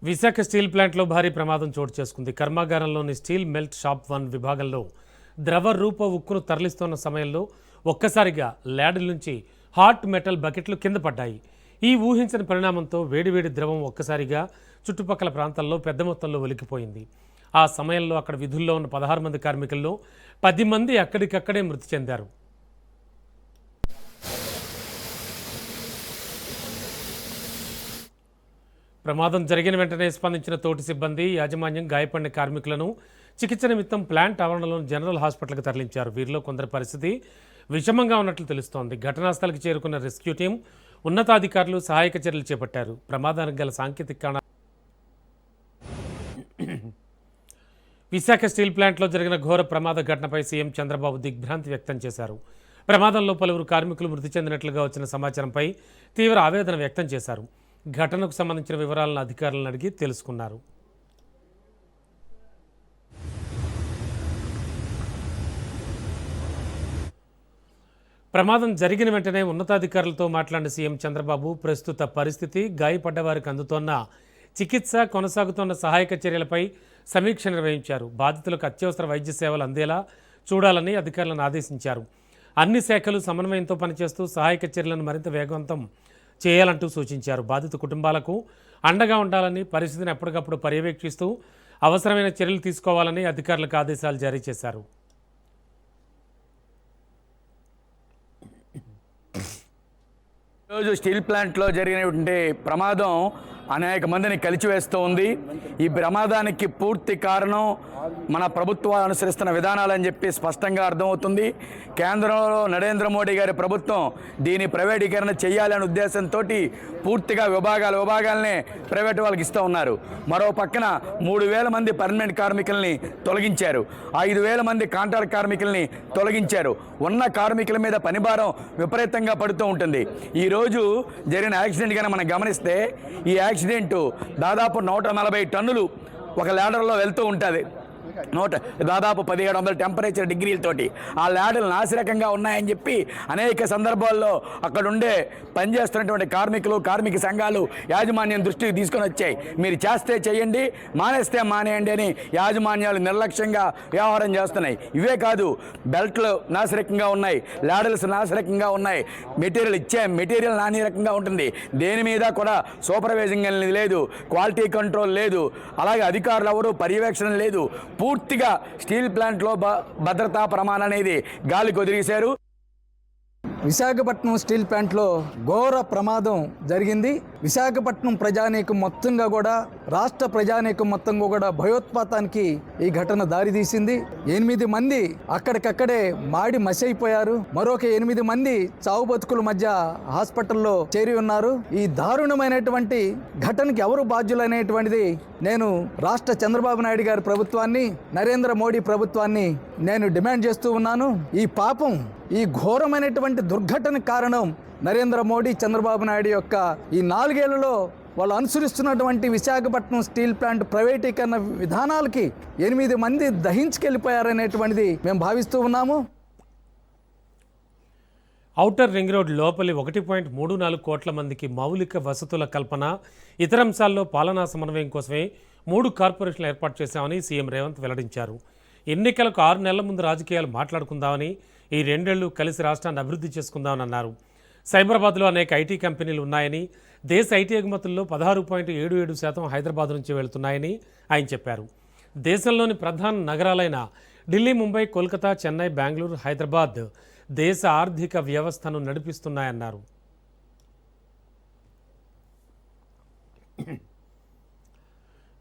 Visakha steel ప్లాంట్లో భారీ ప్రమాదం చోటు చేసుకుంది. కర్మాగారంలోని స్టీల్ మెల్ట్ షాప్ 1 విభాగంలో ద్రవ రూప ఉక్కును తరలిస్తున్న సమయంలో ఒక్కసారిగా ల్యాడర్ నుంచి హాట్ మెటల్ బకెట్లు కింద పడ్డాయి. ఈ ఊహించని పరిణామంతో వేడివేడి ద్రవం ఒక్కసారిగా చుట్టుపక్కల ప్రాంతాల్లో పెద్ద మొత్తంలో ఒలికిపోయింది. ఆ సమయంలో అక్కడ విధుల్లో ఉన్న 16 మంది కార్మికుల్లో 10 మంది అక్కడికక్కడే మృతి చెందారు. ప్రమాదం జరిగిన వెంటనే స్పందించిన తోటి సిబ్బంది, యాజమాన్యం గాయపడిన కార్మికులను చికిత్స నిమిత్తం ప్లాంట్ ఆవరణలోని జనరల్ హాస్పిటల్కి తరలించారు. వీరిలో కొందరి పరిస్థితి విషమంగా ఉన్నట్లు తెలుస్తోంది. ఘటనాస్థలికి చేరుకున్న రెస్క్యూ టీం, ఉన్నతాధికారులు సహాయక చర్యలు చేపట్టారు. ప్రమాదానికి గల సాంకేతిక కారణాలు. విశాఖ స్టీల్ ప్లాంట్లో జరిగిన ఘోర ప్రమాద ఘటనపై సీఎం చంద్రబాబు దిగ్భ్రాంతి వ్యక్తం చేశారు. ప్రమాదంలో పలువురు కార్మికులు మృతి చెందినట్లుగా వచ్చిన సమాచారంపై తీవ్ర ఆవేదన వ్యక్తం చేశారు. ఘటనకు సంబంధించిన వివరాలను అధికారులను అడిగి తెలుసుకున్నారు. ప్రమాదం జరిగిన వెంటనే ఉన్నతాధికారులతో మాట్లాడిన సీఎం చంద్రబాబు ప్రస్తుత పరిస్థితి, గాయపడ్డ వారికి అందుతోన్న చికిత్స, కొనసాగుతున్న సహాయక చర్యలపై సమీక్ష నిర్వహించారు. బాధితులకు అత్యవసర వైద్య సేవలు అందేలా చూడాలని అధికారులను ఆదేశించారు. అన్ని శాఖలు సమన్వయంతో పనిచేస్తూ సహాయక చర్యలను మరింత వేగవంతం చేయాలంటూ సూచించారు. బాధిత కుటుంబాలకు అండగా ఉండాలని, పరిస్థితిని ఎప్పటికప్పుడు పర్యవేక్షిస్తూ అవసరమైన చర్యలు తీసుకోవాలని అధికారులకు ఆదేశాలు జారీ చేశారు. ఈరోజు స్టీల్ ప్లాంట్లో జరిగినటువంటి ప్రమాదం అనేక మందిని కలిచివేస్తూ ఉంది. ఈ ప్రమాదానికి పూర్తి కారణం మన ప్రభుత్వాలు అనుసరిస్తున్న విధానాలని చెప్పి స్పష్టంగా అర్థమవుతుంది. కేంద్రంలో నరేంద్ర మోడీ గారి ప్రభుత్వం దీని ప్రైవేటీకరణ చేయాలనే ఉద్దేశంతో పూర్తిగా విభాగాలనే ప్రైవేట్ వాళ్ళకి ఇస్తూ ఉన్నారు. మరో పక్కన 3,000 మంది పర్మనెంట్ కార్మికుల్ని తొలగించారు. 5,000 మంది కాంట్రాక్ట్ కార్మికుల్ని తొలగించారు. ఉన్న కార్మికుల మీద పనిభారం విపరీతంగా పడుతూ ఉంటుంది. ఈరోజు జరిగిన యాక్సిడెంట్ కనుక మనం గమనిస్తే ఈ యాక్సిడెంటు దాదాపు 140 టన్నులు ఒక ల్యాడర్లో వెళ్తూ ఉంటుంది. దాదాపు 1700 టెంపరేచర్ డిగ్రీలతోటి ఆ ల్యాడర్లు నాసిరకంగా ఉన్నాయని చెప్పి అనేక సందర్భాల్లో అక్కడ ఉండే పనిచేస్తున్నటువంటి కార్మికులు, కార్మిక సంఘాలు యాజమాన్యం దృష్టికి తీసుకొని వచ్చాయి. మీరు చేస్తే చేయండి, మానేస్తే మానేయండి అని యాజమాన్యాలు నిర్లక్ష్యంగా వ్యవహారం చేస్తున్నాయి. ఇవే కాదు, బెల్ట్లు నాసిరకంగా ఉన్నాయి, ల్యాడర్స్ నాసిరకంగా ఉన్నాయి, మెటీరియల్ నాసిరకంగా ఉంటుంది. దేని మీద కూడా సూపర్వైజింగ్ లేదు, క్వాలిటీ కంట్రోల్ లేదు, అలాగే అధికారులు ఎవరు పర్యవేక్షణ లేదు. పూర్తిగా స్టీల్ ప్లాంట్లో భద్రతా ప్రమాణం అనేది గాలికి వదిలేశారు. విశాఖపట్నం స్టీల్ ప్లాంట్లో ఘోర ప్రమాదం జరిగింది. విశాఖపట్నం ప్రజానీకం మొత్తంగా కూడా, రాష్ట్ర ప్రజానీకం మొత్తంగా కూడా భయోత్పాతానికి ఈ ఘటన దారితీసింది. 8 మంది అక్కడికక్కడే మాడి మసైపోయారు. మరొక 8 మంది చావు బతుకుల మధ్య హాస్పిటల్లో చేరి ఉన్నారు. ఈ దారుణమైనటువంటి ఘటనకి ఎవరు బాధ్యులనేటువంటిది నేను రాష్ట్ర చంద్రబాబు నాయుడు గారి ప్రభుత్వాన్ని, నరేంద్ర మోడీ ప్రభుత్వాన్ని నేను డిమాండ్ చేస్తూ ఉన్నాను. ఈ పాపం, ఈ ఘోరమైనటువంటి దుర్ఘటన కారణం నరేంద్ర మోడీ, చంద్రబాబు నాయుడు యొక్క ఈ 4 ఏళ్లలో వాళ్ళు అనుసరిస్తున్నటువంటి విశాఖపట్నం స్టీల్ ప్లాంట్ ప్రైవేటీకరణ విధానాలకి 8 మంది దహించుకెళ్ళిపోయారనేటువంటిది మేము భావిస్తూ ఉన్నాము. ఔటర్ రింగ్ రోడ్ లోపలి 1.34 కోట్ల మందికి మౌలిక వసతుల కల్పన, ఇతర అంశాల్లో పాలనా సమన్వయం కోసమే 3 కార్పొరేషన్లు ఏర్పాటు చేశామని సీఎం రేవంత్ వెల్లడించారు. ఎన్నికలకు 6 నెలల ముందు రాజకీయాలు మాట్లాడుకుందామని, ఈ 2 ఏళ్లు కలిసి రాష్ట్రాన్ని అభివృద్ధి చేసుకుందామని అన్నారు. సైబరాబాద్లో అనేక ఐటీ కంపెనీలు ఉన్నాయని, దేశ ఐటీ ఎగుమతుల్లో 16.77% హైదరాబాద్ నుంచి వెళుతున్నాయని ఆయన చెప్పారు. దేశంలోని ప్రధాన నగరాలైన ఢిల్లీ, ముంబై, కోల్కతా, చెన్నై, బెంగళూరు, హైదరాబాద్ దేశ ఆర్థిక వ్యవస్థను నడిపిస్తున్నాయన్నారు.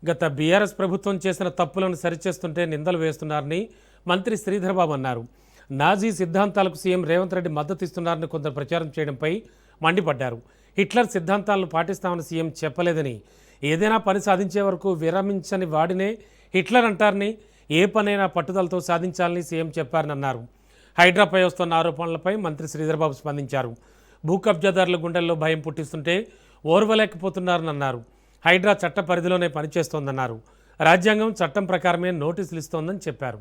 గత బీఆర్ఎస్ ప్రభుత్వం చేసిన తప్పులను సరిచేస్తుంటే నిందలు వేస్తున్నారని మంత్రి శ్రీధర్బాబు అన్నారు. నాజీ సిద్ధాంతాలకు సీఎం రేవంత్ రెడ్డి మద్దతు ఇస్తున్నారని కొందరు ప్రచారం చేయడంపై మండిపడ్డారు. హిట్లర్ సిద్ధాంతాలను పాటిస్తామని సీఎం చెప్పలేదని, ఏదైనా పని సాధించే వరకు విరమించని వాడినే హిట్లర్ అంటారని, ఏ పనైనా పట్టుదలతో సాధించాలని సీఎం చెప్పారని అన్నారు. హైడ్రాపై వస్తున్న ఆరోపణలపై మంత్రి శ్రీధర్బాబు స్పందించారు. భూ కబ్జాదారుల గుండెల్లో భయం పుట్టిస్తుంటే ఓర్వలేకపోతున్నారని అన్నారు. హైడ్రా చట్ట పరిధిలోనే పనిచేస్తోందన్నారు. రాజ్యాంగం, చట్టం ప్రకారమే నోటీసులు ఇస్తోందని చెప్పారు.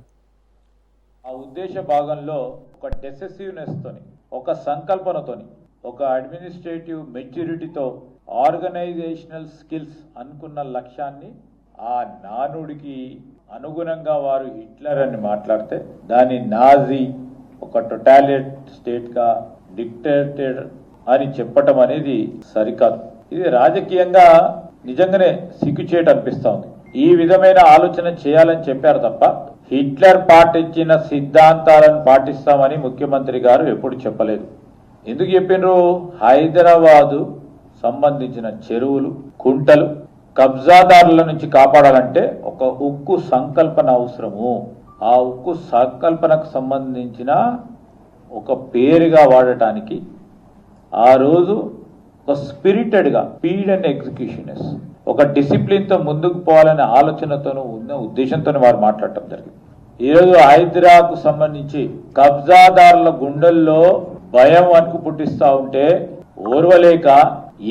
ఆ ఉద్దేశ భాగంలో ఒక డెసెసివ్నెస్తోని, ఒక సంకల్పనతోని ఒక అడ్మినిస్ట్రేటివ్ మెచ్యూరిటీతో ఆర్గనైజేషనల్ స్కిల్స్ అనుకున్న లక్ష్యాన్ని ఆ నానుడికి అనుగుణంగా వారు హిట్లర్ అని మాట్లాడితే దాని నాజీ ఒక టొటాలిట్ స్టేట్గా డిక్టేటర్ అని చెప్పటం అనేది సరికాదు. ఇది రాజకీయంగా నిజంగానే సిగ్గుచేటు అనిపిస్తా ఉంది. ఈ విధమైన ఆలోచన చేయాలని చెప్పారు తప్ప హిట్లర్ పాటించిన సిద్ధాంతాలను పాటిస్తామని ముఖ్యమంత్రి గారు ఎప్పుడు చెప్పలేదు. ఎందుకు చెప్పినారు? హైదరాబాదు సంబంధించిన చెరువులు, కుంటలు కబ్జాదారుల నుంచి కాపాడాలంటే ఒక ఉక్కు సంకల్పన అవసరము. ఆ ఉక్కు సంకల్పనకు సంబంధించిన ఒక పేరుగా వాడటానికి ఆ రోజు ఒక స్పిరిటెడ్గా స్పీడ్ అండ్ ఎగ్జిక్యూషనెస్ ఒక డిసిప్లిన్తో ముందుకు పోవాలనే ఆలోచనతోనూ ఉన్న ఉద్దేశంతో వారు మాట్లాడటం జరిగింది. ఈరోజు హైదరాబాద్కు సంబంధించి కబ్జాదారుల గుండెల్లో భయం వణుకు పుట్టిస్తూ ఉంటే ఓర్వలేక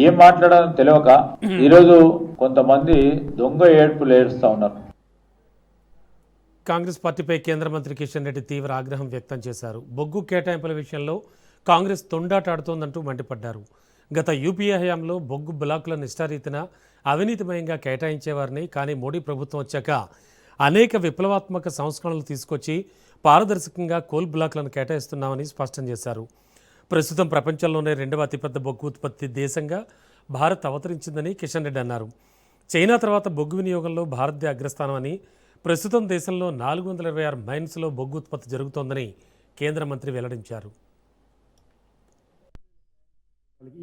ఏం మాట్లాడాలని తెలియక ఈరోజు కొంతమంది దొంగ ఏడుపులు ఏడుస్తూ ఉన్నారు. కాంగ్రెస్ పార్టీపై కేంద్ర మంత్రి కిషన్ రెడ్డి తీవ్ర ఆగ్రహం వ్యక్తం చేశారు. బొగ్గు కేటాయింపుల విషయంలో కాంగ్రెస్ తొండాటాడుతోందంటూ మండిపడ్డారు. గత యూపీఏ హయాంలో బొగ్గు బ్లాకులను ఇష్టారీతిన అవినీతిమయంగా కేటాయించేవారిని, కానీ మోడీ ప్రభుత్వం వచ్చాక అనేక విప్లవాత్మక సంస్కరణలు తీసుకొచ్చి పారదర్శకంగా కోల్ బ్లాకులను కేటాయిస్తున్నామని స్పష్టం చేశారు. ప్రస్తుతం ప్రపంచంలోనే రెండవ అతిపెద్ద బొగ్గు ఉత్పత్తి దేశంగా భారత్ అవతరించిందని కిషన్ రెడ్డి అన్నారు. చైనా తర్వాత బొగ్గు వినియోగంలో భారత్దే అగ్రస్థానమని, ప్రస్తుతం దేశంలో 426 మైన్స్లో బొగ్గు ఉత్పత్తి జరుగుతోందని కేంద్ర మంత్రి వెల్లడించారు.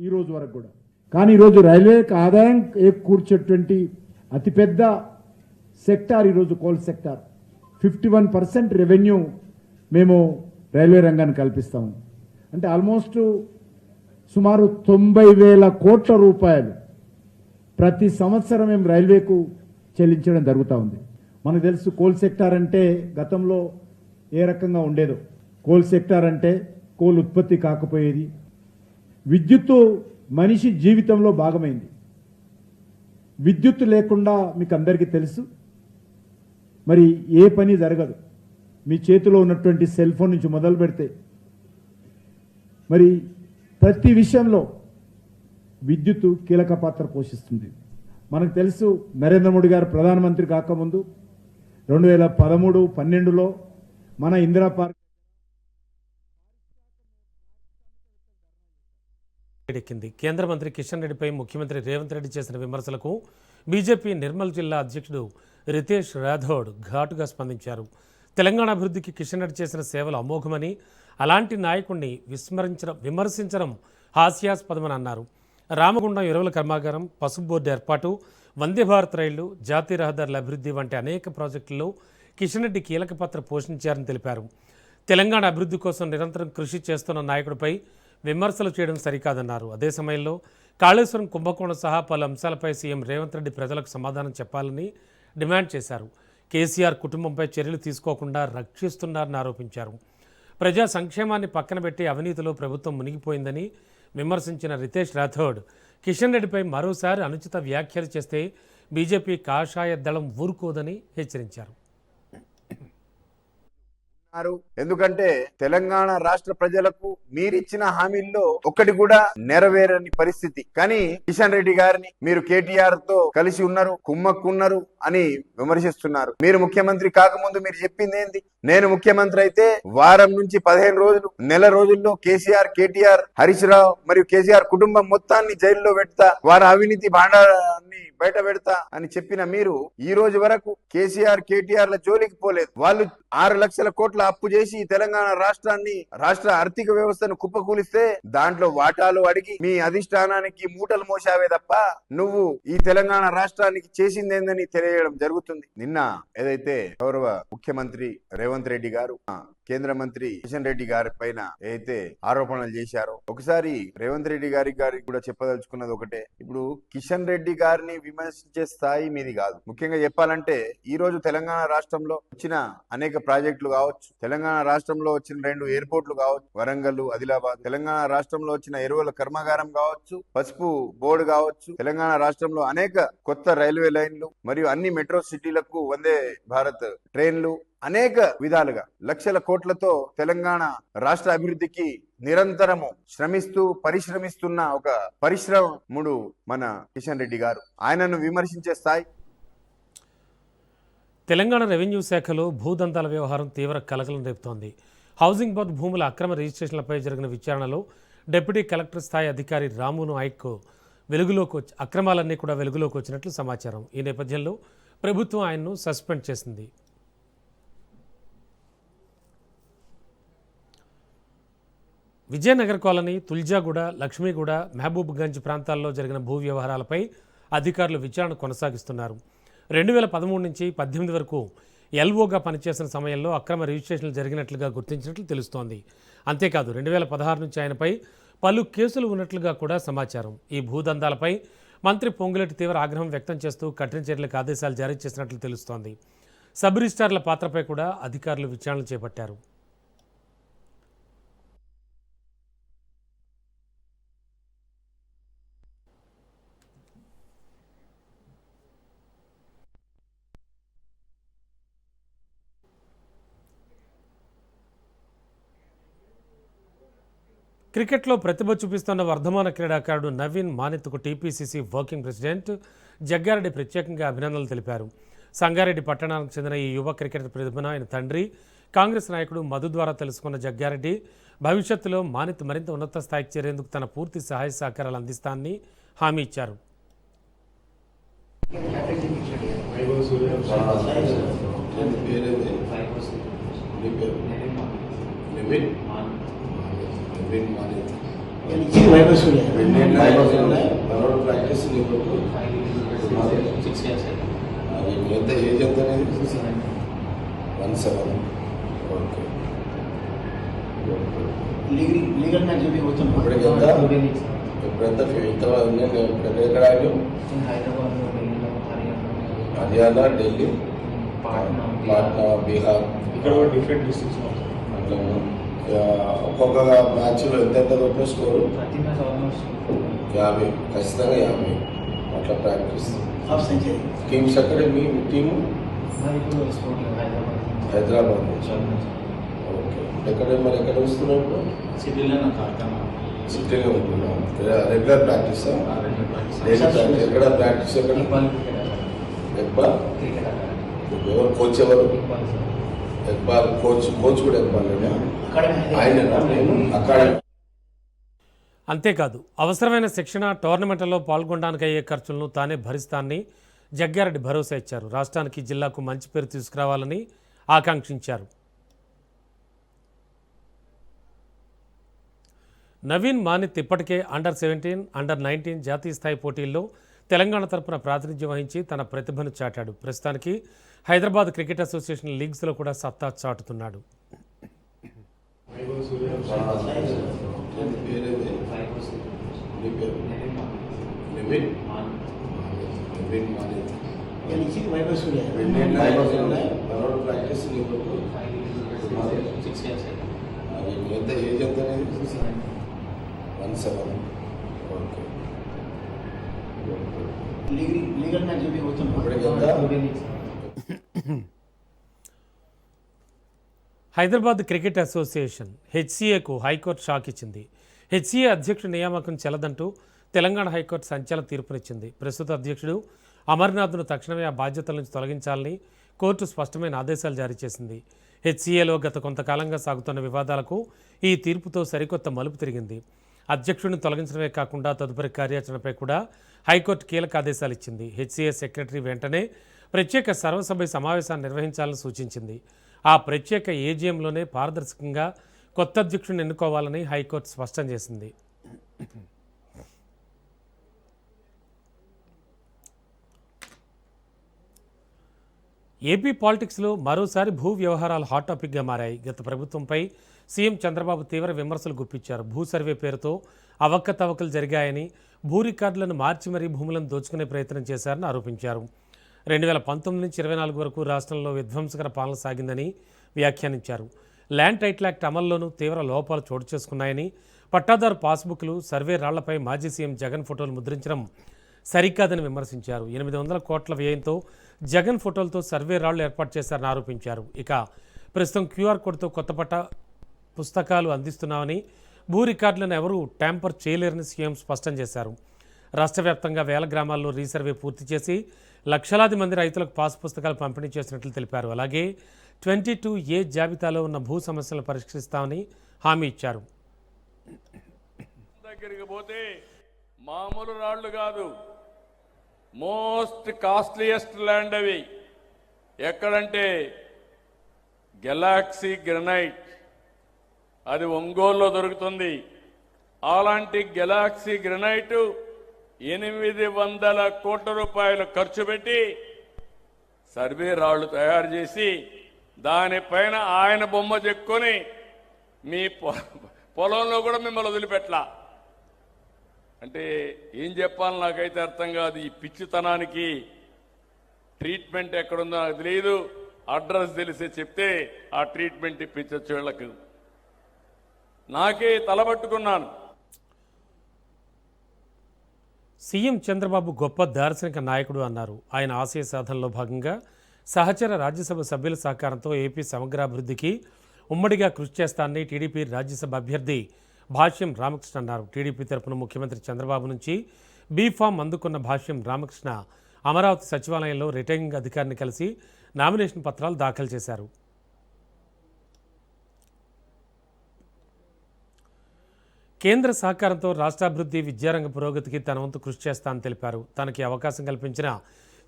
ఈ రోజు వరకు కూడా, కానీ ఈరోజు రైల్వేకి ఆదాయం కూర్చేటువంటి అతిపెద్ద సెక్టార్ ఈరోజు కోల్ సెక్టార్. 51% రెవెన్యూ మేము రైల్వే రంగాన్ని కల్పిస్తాము. అంటే ఆల్మోస్ట్ సుమారు 90,000 కోట్ల రూపాయలు ప్రతి సంవత్సరం మేము రైల్వేకు చెల్లించడం జరుగుతూ ఉంది. మనకు తెలుసు కోల్ సెక్టార్ అంటే గతంలో ఏ రకంగా ఉండేదో. కోల్ సెక్టార్ అంటే కోల్ ఉత్పత్తి కాకపోయేది. విద్యుత్తు మనిషి జీవితంలో భాగమైంది. విద్యుత్తు లేకుండా మీకు అందరికీ తెలుసు మరి ఏ పని జరగదు. మీ చేతిలో ఉన్నటువంటి సెల్ ఫోన్ నుంచి మొదలు పెడితే మరి ప్రతి విషయంలో విద్యుత్తు కీలక పాత్ర పోషిస్తుంది. మనకు తెలుసు నరేంద్ర మోడీ గారు ప్రధానమంత్రి కాకముందు 2013-12లో మన ఇందిరా పార్క్ ఎక్కింది. కేంద్ర మంత్రి కిషన్ రెడ్డిపై ముఖ్యమంత్రి రేవంత్ రెడ్డి చేసిన విమర్శలకు బీజేపీ నిర్మల్ జిల్లా అధ్యక్షుడు రితేష్ రాథోడ్ ఘాటుగా స్పందించారు. తెలంగాణ అభివృద్ధికి కిషన్ రెడ్డి చేసిన సేవలు అమోఘమని, అలాంటి నాయకుడిని విమర్శించడం హాస్యాస్పదమని అన్నారు. రామగుండం ఎరువుల కర్మాగారం, పసుపు బోర్డు ఏర్పాటు, వందే భారత్ రైళ్లు, జాతీయ రహదారుల అభివృద్ధి వంటి అనేక ప్రాజెక్టుల్లో కిషన్ రెడ్డి కీలక పాత్ర పోషించారని తెలిపారు. తెలంగాణ అభివృద్ధి కోసం నిరంతరం కృషి చేస్తున్న నాయకుడిపై విమర్శలు చేయడం సరికాదన్నారు. అదే సమయంలో కాళేశ్వరం కుంభకోణం సహా పలు అంశాలపై సీఎం రేవంత్ రెడ్డి ప్రజలకు సమాధానం చెప్పాలని డిమాండ్ చేశారు. కేసీఆర్ కుటుంబంపై చర్యలు తీసుకోకుండా రక్షిస్తున్నారని ఆరోపించారు. ప్రజా సంక్షేమాన్ని పక్కన పెట్టి అవినీతిలో ప్రభుత్వం మునిగిపోయిందని విమర్శించిన రితేష్ రాథోడ్ కిషన్ రెడ్డిపై మరోసారి అనుచిత వ్యాఖ్యలు చేస్తే బీజేపీ కాషాయ దళం ఊరుకోదని హెచ్చరించారు. ఎందుకంటే తెలంగాణ రాష్ట్ర ప్రజలకు మీరిచ్చిన హామీల్లో ఒక్కటి కూడా నెరవేరని పరిస్థితి. కానీ కిషన్ రెడ్డి గారిని మీరు కేటీఆర్ తో కలిసి ఉన్నారు, కుమ్మక్కున్నారు అని విమర్శిస్తున్నారు. మీరు ముఖ్యమంత్రి కాకముందు మీరు చెప్పింది ఏంది? నేను ముఖ్యమంత్రి అయితే వారం నుంచి 15 రోజులు, నెల రోజుల్లో కేసీఆర్, కేటీఆర్, హరీష్ రావు మరియు కేసీఆర్ కుటుంబం మొత్తాన్ని జైల్లో పెడతా, వారి అవినీతి భాండాన్ని బయట పెడతా అని చెప్పిన మీరు ఈ రోజు వరకు కేసీఆర్, కేటీఆర్ల జోలికి పోలేదు. వాళ్ళు 6 లక్షల కోట్ల అప్పు చేసి తెలంగాణ రాష్ట్రాన్ని, రాష్ట్ర ఆర్థిక వ్యవస్థను కుప్పకూలిస్తే దాంట్లో వాటాలు అడిగి మీ అధిష్టానానికి మూటలు మోసావే తప్ప నువ్వు ఈ తెలంగాణ రాష్ట్రానికి చేసిందేందని తెలియడం జరుగుతుంది. నిన్న ఏదైతే గౌరవ ముఖ్యమంత్రి రేవంత్ రెడ్డి గారు కేంద్ర మంత్రి కిషన్ రెడ్డి గారి పైన ఏదైతే ఆరోపణలు చేశారో, ఒకసారి రేవంత్ రెడ్డి గారికి కూడా చెప్పదలుచుకున్నది ఒకటే. ఇప్పుడు కిషన్ రెడ్డి గారిని విమర్శించే స్థాయి మీది కాదు. ముఖ్యంగా చెప్పాలంటే ఈ రోజు తెలంగాణ రాష్ట్రంలో వచ్చిన అనేక ప్రాజెక్టులు కావచ్చు, తెలంగాణ రాష్ట్రంలో వచ్చిన 2 ఎయిర్పోర్ట్లు కావచ్చు, వరంగల్, ఆదిలాబాద్, తెలంగాణ రాష్ట్రంలో వచ్చిన ఎరువుల కర్మాగారం కావచ్చు, పసుపు బోర్డు కావచ్చు, తెలంగాణ రాష్ట్రంలో అనేక కొత్త రైల్వే లైన్లు మరియు అన్ని మెట్రో సిటీలకు వందే భారత్ ట్రైన్లు, అనేక విధాలుగా లక్షల కోట్లతో తెలంగాణ రాష్ట్ర అభివృద్ధికి నిరంతరము పరిశ్రమిస్తున్న ఒక పరిశ్రముడు మన కిషన్ రెడ్డి గారు. ఆయనను విమర్శించే స్థాయి. తెలంగాణ రెవెన్యూ శాఖలో భూదందాల వ్యవహారం తీవ్ర కలకలం రేపుతోంది. హౌసింగ్ బోర్డు భూముల అక్రమ రిజిస్ట్రేషన్లపై జరిగిన విచారణలో డిప్యూటీ కలెక్టర్ స్థాయి అధికారి రాము నాయక్ అక్రమాలన్నీ కూడా వెలుగులోకి వచ్చినట్లు సమాచారం. ఈ నేపథ్యంలో ప్రభుత్వం ఆయన్ను సస్పెండ్ చేసింది. విజయనగర్ కాలనీ, తుల్జాగూడ, లక్ష్మీగూడ, మహబూబ్గంజ్ ప్రాంతాల్లో జరిగిన భూ వ్యవహారాలపై అధికారులు విచారణ కొనసాగిస్తున్నారు. 2013 నుంచి 18 వరకు ఎల్ఓగా పనిచేసిన సమయంలో అక్రమ రిజిస్ట్రేషన్లు జరిగినట్లుగా గుర్తించినట్లు తెలుస్తోంది. అంతేకాదు 2016 నుంచి ఆయనపై పలు కేసులు ఉన్నట్లుగా కూడా సమాచారం. ఈ భూదందాలపై మంత్రి పొంగులేటి తీవ్ర ఆగ్రహం వ్యక్తం చేస్తూ కఠిన చర్యలకు ఆదేశాలు జారీ చేసినట్లు తెలుస్తోంది. సబ్ రిజిస్ట్రార్ల పాత్రపై కూడా అధికారులు విచారణలు చేపట్టారు. క్రికెట్లో ప్రతిభ చూపిస్తున్న వర్ధమాన క్రీడాకారుడు నవీన్ మానిత్కు టీపీసీసీ వర్కింగ్ ప్రెసిడెంట్ జగ్గారెడ్డి ప్రత్యేకంగా అభినందనలు తెలిపారు. సంగారెడ్డి పట్టణానికి చెందిన ఈ యువ క్రికెటర్ ప్రతిభను ఆయన తండ్రి కాంగ్రెస్ నాయకుడు మధు ద్వారా తెలుసుకున్న జగ్గారెడ్డి భవిష్యత్తులో మానిత్ మరింత ఉన్నత స్థాయికి చేరేందుకు తన పూర్తి సహాయ సహకారాలు అందిస్తానని హామీ ఇచ్చారు. ఎంత ఏజ్ ఎంత అనేది 17. ఓకే, లీగల్ మ్యాచ్ ఇప్పటికి ఎంత ఎక్కడ హర్యానా, ఢిల్లీ, పాట్నా, బీహార్, ఇక్కడ డిఫరెంట్ డిస్ట్రిక్ట్స్ అట్లా ఒక్కొక్క మ్యాచ్లో ఎంత కొట్టిన స్కోరు 50, ఖచ్చితంగా 50 అట్లా ప్రాక్టీస్. టీమ్స్ ఎక్కడ మీ టీము? హైదరాబాద్ నుంచి. ఓకే, ఎక్కడ వస్తున్నప్పుడు? సిటీలో ఉంటున్నాం. రెగ్యులర్ ప్రాక్టీస్ ఎక్కడ ప్రాక్టీస్? ఎక్కడ? ఇక్బాల్. ఎవరు కోచ్? ఎవరు? ఇక్బాల్ కోచ్ కూడా ఇక్బాల్ ఆయన అకాడమీ. అంతేకాదు అవసరమైన శిక్షణ, టోర్నమెంట్లలో పాల్గొనడానికి అయ్యే ఖర్చులను తానే భరిస్తానని జగ్గారెడ్డి భరోసా ఇచ్చారు. రాష్ట్రానికి, జిల్లాకు మంచి పేరు తీసుకురావాలని ఆకాంక్షించారు. నవీన్ మానిత్ ఇప్పటికే అండర్-17, అండర్-19 జాతీయ స్థాయి పోటీల్లో తెలంగాణ తరపున ప్రాతినిధ్యం వహించి తన ప్రతిభను చాటాడు. ప్రస్తుతానికి హైదరాబాద్ క్రికెట్ అసోసియేషన్ లీగ్స్లో కూడా సత్తా చాటుతున్నాడు. ఎంత ఏజ్ ఎంత అనేది 17. ఓకే, లీగల్ మ్యాచ్ ఇప్పటికి హైదరాబాద్ క్రికెట్ అసోసియేషన్ హెచ్సీఏకు హైకోర్టు షాక్ ఇచ్చింది. హెచ్సీఏ అధ్యక్షుడి నియామకం చెల్లదంటూ తెలంగాణ హైకోర్టు సంచలన తీర్పునిచ్చింది. ప్రస్తుత అధ్యక్షుడు అమర్నాథ్ను తక్షణమే ఆ బాధ్యతల నుంచి తొలగించాలని కోర్టు స్పష్టమైన ఆదేశాలు జారీ చేసింది. హెచ్సీఏలో గత కొంతకాలంగా సాగుతున్న వివాదాలకు ఈ తీర్పుతో సరికొత్త మలుపు తిరిగింది. అధ్యక్షుడిని తొలగించడమే కాకుండా తదుపరి కార్యాచరణపై కూడా హైకోర్టు కీలక ఆదేశాలు ఇచ్చింది. హెచ్సీఏ సెక్రటరీ వెంటనే ప్రత్యేక సర్వసభ్య సమావేశాన్ని నిర్వహించాలని సూచించింది. ఆ ప్రత్యేక ఏజీఎంలోనే పారదర్శకంగా కొత్త అధ్యక్షుడిని ఎన్నుకోవాలని హైకోర్టు స్పష్టం చేసింది. ఏపీ పాలిటిక్స్లో మరోసారి భూ వ్యవహారాలు హాట్ టాపిక్గా మారాయి. గత ప్రభుత్వంపై సీఎం చంద్రబాబు తీవ్ర విమర్శలు గుప్పించారు. భూ సర్వే పేరుతో అవకతవకలు జరిగాయని, భూ రికార్డులను మార్చి మరీ భూములను దోచుకునే ప్రయత్నం చేశారని ఆరోపించారు. 2019 నుంచి 24 వరకు రాష్ట్రంలో విధ్వంసకర పాలన సాగిందని వ్యాఖ్యానించారు. ల్యాండ్ టైటిల్ యాక్ట్ అమల్లోనూ తీవ్ర లోపాలు చోటు చేసుకున్నాయని, పట్టాదారు పాస్బుక్లు, సర్వే రాళ్లపై మాజీ సీఎం జగన్ ఫోటోలు ముద్రించడం సరికాదని విమర్శించారు. 800 కోట్ల వ్యయంతో జగన్ ఫోటోలతో సర్వే రాళ్లు ఏర్పాటు చేశారని ఆరోపించారు. ఇక ప్రస్తుతం క్యూఆర్ కోడ్తో కొత్త పుస్తకాలు అందిస్తున్నామని, భూ రికార్డులను ఎవరూ ట్యాంపర్ చేయలేరని సీఎం స్పష్టం చేశారు. రాష్ట్ర వ్యాప్తంగా వేల గ్రామాల్లో రీసర్వే పూర్తి చేసి లక్షలాది మంది రైతులకు పాస్ పుస్తకాలు పంపిణీ చేసినట్లు తెలిపారు. అలాగే 22A జాబితాలో ఉన్న భూ సమస్యలను పరిష్కరిస్తామని హామీ ఇచ్చారు. దగ్గరికి పోతే మామూలు రాళ్ళు కాదు, మోస్ట్ కాస్ట్లీయెస్ట్ ల్యాండ్ అవి. ఎక్కడంటే గెలాక్సీ గ్రనైట్, అది ఒంగోలులో దొరుకుతుంది. అలాంటి గెలాక్సీ గ్రనైట్ 800 కోట్ల రూపాయలు ఖర్చు పెట్టి సర్వే రాళ్లు తయారు చేసి దానిపైన ఆయన బొమ్మ చెక్కుని మీ పొలంలో కూడా మిమ్మల్ని వదిలిపెట్టలా. అంటే ఏం చెప్పాలి నాకైతే అర్థం కాదు. ఈ పిచ్చితనానికి ట్రీట్మెంట్ ఎక్కడుందో నాకు తెలియదు. అడ్రస్ తెలిసి చెప్తే ఆ ట్రీట్మెంట్ ఇప్పించచ్చు వీళ్ళకు. నాకే తలబట్టుకున్నాను. సీఎం చంద్రబాబు గొప్ప దార్శనిక నాయకుడు అన్నారు. ఆయన ఆశయ సాధనలో భాగంగా సహచర రాజ్యసభ సభ్యుల సహకారంతో ఏపీ సమగ్రాభివృద్ధికి ఉమ్మడిగా కృషి చేస్తానని టీడీపీ రాజ్యసభ అభ్యర్థి భాష్యం రామకృష్ణ అన్నారు. టీడీపీ తరపున ముఖ్యమంత్రి చంద్రబాబు నుంచి బీఫామ్ అందుకున్న భాష్యం రామకృష్ణ అమరావతి సచివాలయంలో రిటర్నింగ్ అధికారిని కలిసి నామినేషన్ పత్రాలు దాఖలు చేశారు. కేంద్ర సహకారంతో రాష్ట్రాభివృద్ధి, విద్యారంగ పురోగతికి తన వంతు కృషి చేస్తానని తెలిపారు. తనకి అవకాశం కల్పించిన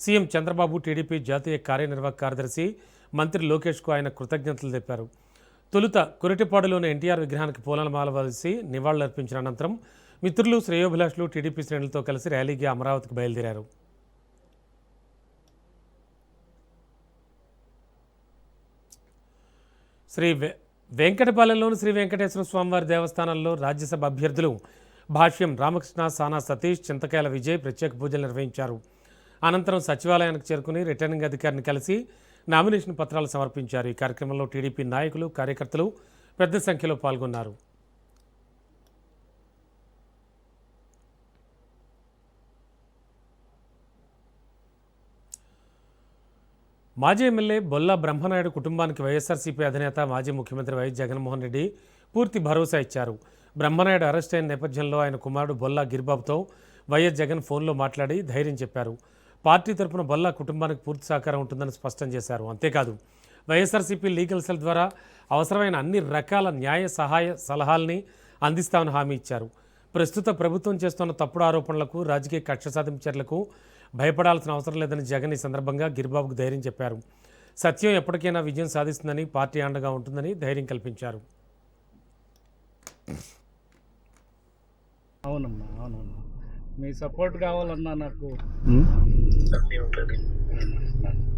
సీఎం చంద్రబాబు, టీడీపీ జాతీయ కార్యనిర్వాహక కార్యదర్శి మంత్రి లోకేష్కు ఆయన కృతజ్ఞతలు తెలిపారు. తొలుత కురటిపాడులోని ఎన్టీఆర్ విగ్రహానికి పూలమాల వేసి నివాళులర్పించిన అనంతరం మిత్రులు, శ్రేయోభిలాషులు టీడీపీ శ్రేణులతో కలిసి ర్యాలీగా అమరావతికి బయలుదేరారు. వెంకటపాలెంలోని శ్రీ వెంకటేశ్వర స్వామివారి దేవస్థానంలో రాజ్యసభ అభ్యర్థులు భాష్యం రామకృష్ణ, సానా సతీష్, చింతకాయల విజయ్ ప్రత్యేక పూజలు నిర్వహించారు. అనంతరం సచివాలయానికి చేరుకుని రిటర్నింగ్ అధికారిని కలిసి నామినేషన్ పత్రాలు సమర్పించారు. ఈ కార్యక్రమంలో టీడీపీ నాయకులు, కార్యకర్తలు పెద్ద సంఖ్యలో పాల్గొన్నారు. మాజీ ఎమ్మెల్యే బొల్లా బ్రహ్మనాయుడు కుటుంబానికి వైఎస్ఆర్సీపీ అధినేత మాజీ ముఖ్యమంత్రి వైఎస్ జగన్మోహన్ రెడ్డి పూర్తి భరోసా ఇచ్చారు. బ్రహ్మనాయుడు అరెస్ట్ అయిన నేపథ్యంలో ఆయన కుమారుడు బొల్లా గిరిబాబుతో వైఎస్ జగన్ ఫోన్లో మాట్లాడి ధైర్యం చెప్పారు. పార్టీ తరపున బొల్లా కుటుంబానికి పూర్తి సహకారం ఉంటుందని స్పష్టం చేశారు. అంతేకాదు వైఎస్ఆర్సీపీ లీగల్ సెల్ ద్వారా అవసరమైన అన్ని రకాల న్యాయ సహాయ సలహాల్ని అందిస్తామని హామీ ఇచ్చారు. ప్రస్తుత ప్రభుత్వం చేస్తున్న తప్పుడు ఆరోపణలకు, రాజకీయ కక్ష సాధింపు చర్యలకు భయపడాల్సిన అవసరం లేదని జగన్ ఈ సందర్భంగా గిరిబాబుకు ధైర్యం చెప్పారు. సత్యం ఎప్పటికైనా విజయం సాధిస్తుందని, పార్టీ అండగా ఉంటుందని ధైర్యం కల్పించారు. అవునమ్మా, అవునమ్మా, మీ సపోర్ట్ కావాలన్నా నాకు.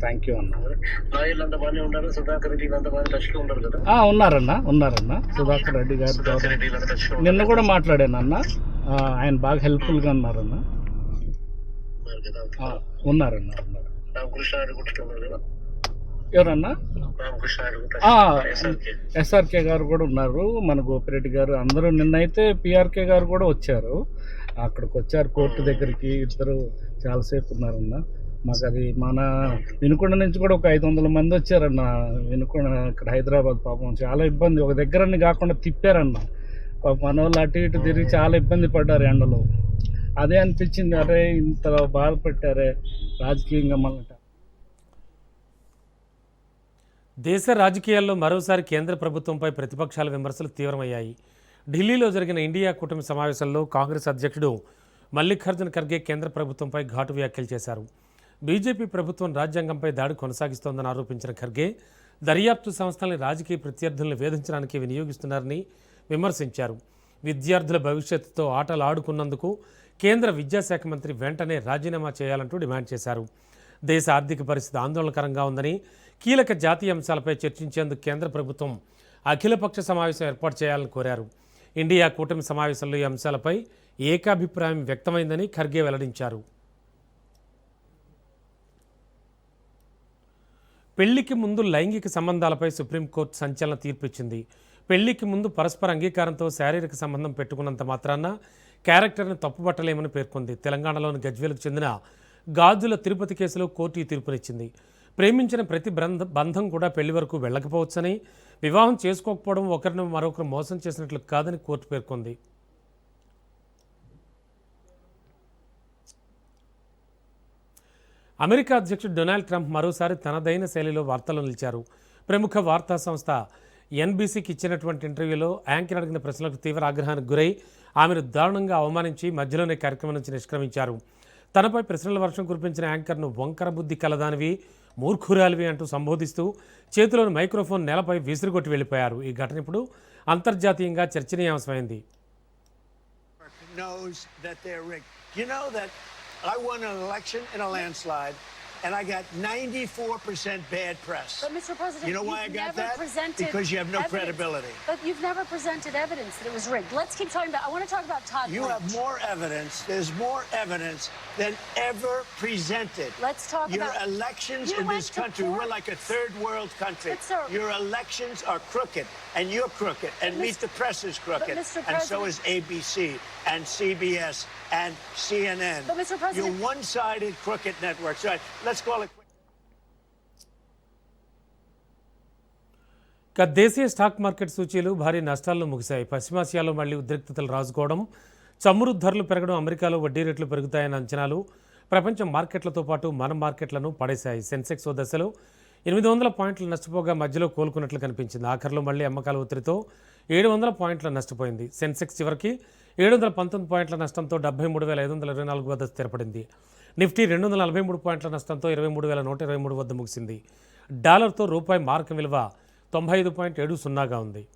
థ్యాంక్ యూ అన్న. ఉన్నారన్నా సుధాకర్ రెడ్డి గారు నిన్న కూడా మాట్లాడాను అన్న. ఆయన బాగా హెల్ప్ఫుల్గా ఉన్నారన్న. ఉన్నారన్నా. ఎవరన్నా? ఎస్ఆర్కే గారు కూడా ఉన్నారు, మన గోపిరెడ్డి గారు, అందరూ. నిన్నైతే పిఆర్కే గారు కూడా వచ్చారు, అక్కడికి వచ్చారు కోర్టు దగ్గరికి. ఇద్దరు చాలాసేపు ఉన్నారన్న. మాకు అది మన వినుకొండ నుంచి కూడా ఒక 500 మంది వచ్చారన్న. వినుకొండ ఇక్కడ హైదరాబాద్ పాపం చాలా ఇబ్బంది, ఒక దగ్గరని కాకుండా తిప్పారన్న. మన వాళ్ళు అటు ఇటు తిరిగి చాలా ఇబ్బంది పడ్డారు ఎండలో. అదే అనిపించింది, అరే ఇంత బాధ పెట్టారే రాజకీయంగా మళ్ళీ. దేశ రాజకీయాల్లో మరోసారి కేంద్ర ప్రభుత్వంపై ప్రతిపక్షాల విమర్శలు తీవ్రమయ్యాయి. ఢిల్లీలో జరిగిన ఇండియా కూటమి సమావేశంలో కాంగ్రెస్ అధ్యక్షుడు మల్లికార్జున ఖర్గే కేంద్ర ప్రభుత్వంపై ఘాటు వ్యాఖ్యలు చేశారు. బీజేపీ ప్రభుత్వం రాజ్యాంగంపై దాడి కొనసాగిస్తోందని ఆరోపించిన ఖర్గే దర్యాప్తు సంస్థల్ని రాజకీయ ప్రత్యర్థులను వేధించడానికి వినియోగిస్తున్నారని విమర్శించారు. విద్యార్థుల భవిష్యత్తుతో ఆటలు ఆడుకున్నందుకు కేంద్ర విద్యాశాఖ మంత్రి వెంటనే రాజీనామా చేయాలంటూ డిమాండ్ చేశారు. దేశ ఆర్థిక పరిస్థితి ఆందోళనకరంగా ఉందని, కీలక జాతీయ అంశాలపై చర్చించేందుకు కేంద్ర ప్రభుత్వం అఖిలపక్ష సమావేశం ఏర్పాటు చేయాలని కోరారు. ఇండియా కూటమి సమావేశంలో ఈ అంశాలపై ఏకాభిప్రాయం వ్యక్తమైందని ఖర్గే వెల్లడించారు. పెళ్లికి ముందు లైంగిక సంబంధాలపై సుప్రీంకోర్టు సంచలన తీర్పు ఇచ్చింది. పెళ్లికి ముందు పరస్పర అంగీకారంతో శారీరక సంబంధం పెట్టుకున్నంత మాత్రాన క్యారెక్టర్ని తప్పుపట్టలేమని పేర్కొంది. తెలంగాణలోని గజ్వేల్కు చెందిన గాజుల తిరుపతి కేసులో కోర్టు ఈ తీర్పునిచ్చింది. ప్రేమించిన ప్రతి బంధం కూడా పెళ్లి వరకు వెళ్ళకపోవచ్చని, వివాహం చేసుకోకపోవడం ఒకరిని మరొకరు మోసం చేసినట్లు కాదని కోర్టు పేర్కొంది. అమెరికా అధ్యక్షుడు డొనాల్డ్ ట్రంప్ మరోసారి తనదైన శైలిలో వార్తల్లో నిలిచారు. ప్రముఖ వార్తా సంస్థ ఎన్బీసీకి ఇచ్చినటువంటి ఇంటర్వ్యూలో యాంకర్ అడిగిన ప్రశ్నలకు తీవ్ర ఆగ్రహానికి గురై ఆమెను దారుణంగా అవమానించి మధ్యలోనే కార్యక్రమం నుంచి నిష్క్రమించారు. తనపై ప్రశ్నల వర్షం కురిపించిన యాంకర్ను వంకర బుద్ధి కలదానివి, మూర్ఖురాలివి అంటూ సంబోధిస్తూ చేతిలోని మైక్రోఫోన్ నేలపై విసిరిగొట్టి వెళ్ళిపోయారు. ఈ ఘటన ఇప్పుడు అంతర్జాతీయంగా చర్చనీయాంశమైంది. I won an election in a landslide, and I got 94% bad press. But, Mr. President, you know why I got that? Because you have no credibility. But you've never presented evidence that it was rigged. Let's keep talking about. I want to talk about Todd You Blanche. have more evidence. There's more evidence than ever presented. Let's talk Your about elections you in went this to country. court. We're like a third world country. But, sir, your elections are crooked, and you're crooked, and Meet the Press is crooked, Mr. and so President- is ABC and CBS and CNN. But, Mr. President- You're one-sided crooked networks. All right, let's call it. ఇక దేశీయ stock market సూచీలు భారీ నష్టాల్లో ముగిశాయి. పశ్చిమాసియాలో మళ్లీ ఉద్రిక్తతలు రాజుకోవడం, చమురు ధరలు పెరగడం, అమెరికాలో వడ్డీ రేట్లు పెరుగుతాయన్న అంచనాలు ప్రపంచ మార్కెట్లతో పాటు మన మార్కెట్లను పడేశాయి. సెన్సెక్స్ ఓ దశలో 800 పాయింట్లు నష్టపోగా మధ్యలో కోలుకున్నట్లు కనిపించింది. ఆఖరిలో మళ్లీ అమ్మకాల ఒత్తిడితో 700 పాయింట్ల నష్టపోయింది. సెన్సెక్స్ చివరికి 719 పాయింట్ల నష్టంతో 73,524 వద్ద స్థిరపడింది. నిఫ్టీ 243 పాయింట్ల నష్టంతో 23,123 వద్ద ముగిసింది. డాలర్తో రూపాయి మార్క విలువ 95.70గా ఉంది.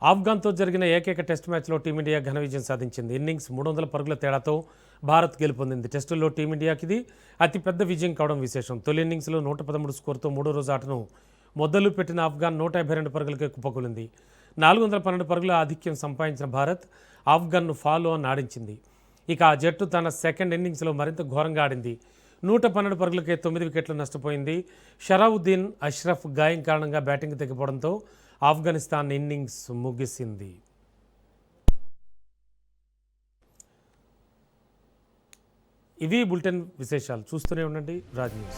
ఆఫ్ఘన్తో జరిగిన ఏకైక టెస్ట్ మ్యాచ్లో టీమిండియా ఘన విజయం సాధించింది. ఇన్నింగ్స్ 300 పరుగుల తేడాతో భారత్ గెలుపొందింది. టెస్టుల్లో టీమిండియాకి ఇది అతిపెద్ద విజయం కావడం విశేషం. తొలి ఇన్నింగ్స్లో 113 స్కోరుతో మూడో రోజు ఆటను మొదలు పెట్టిన ఆఫ్ఘన్ 152 పరుగులకే కుప్పకూలింది. 412 పరుగుల ఆధిక్యం సంపాదించిన భారత్ ఆఫ్ఘన్ను ఫాలో ఆన్ ఆడించింది. ఇక ఆ జట్టు తన సెకండ్ ఇన్నింగ్స్లో మరింత ఘోరంగా ఆడింది. 112 పరుగులకే 9 వికెట్లు నష్టపోయింది. షరావుద్దీన్ అష్రఫ్ గాయం కారణంగా బ్యాటింగ్ తెగిపోవడంతో ఆఫ్ఘనిస్తాన్ ఇన్నింగ్స్ ముగిసింది. ఇవి బులెటిన్ విశేషాలు. చూస్తూనే ఉండండి రాజ్ న్యూస్.